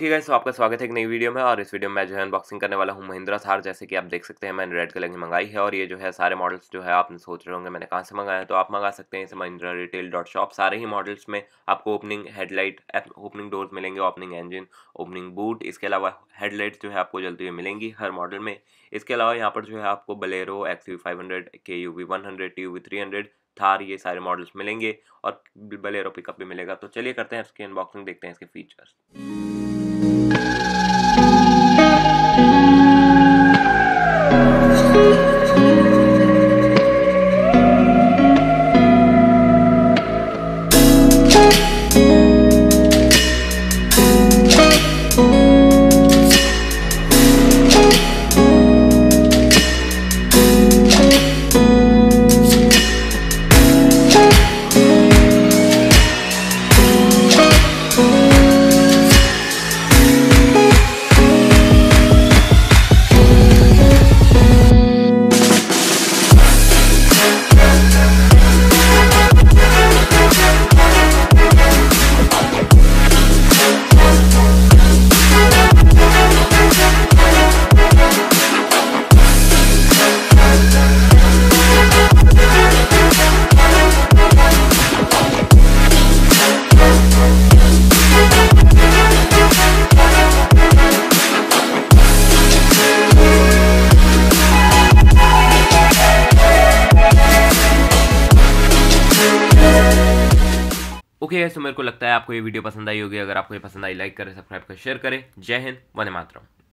Okay guys, तो आपका स्वागत है एक नई वीडियो में। और इस वीडियो में मैं जो है अनबॉक्सिंग करने वाला हूँ महिंद्रा थार। जैसे कि आप देख सकते हैं मैंने रेड कलर की मंगाई है। और ये जो है सारे मॉडल्स जो है आपने सोच रहे होंगे मैंने कहाँ से मंगाया है, तो आप मंगा सकते हैं इसे महिंद्रा रिटेल डॉट शॉप। सारे ही मॉडल्स में आपको ओपनिंग हेडलाइट, ओपनिंग डोर्स मिलेंगे, ओपनिंग इंजन, ओपनिंग बूट। इसके अलावा हेडलाइट्स जो है आपको जलती हुई मिलेंगी हर मॉडल में। इसके अलावा यहाँ पर जो है आपको Bolero, XUV500, KUV100, TUV300, Thar, ये सारे मॉडल्स मिलेंगे। और बलेरो पिकअप भी मिलेगा। तो चलिए करते हैं इसकी अनबॉक्सिंग, देखते हैं इसके फीचर्स। ओके, तो मेरे को लगता है आपको ये वीडियो पसंद आई होगी। अगर आपको ये पसंद आई, लाइक करें, सब्सक्राइब करें, शेयर करें। जय हिंद, वंदे मातरम।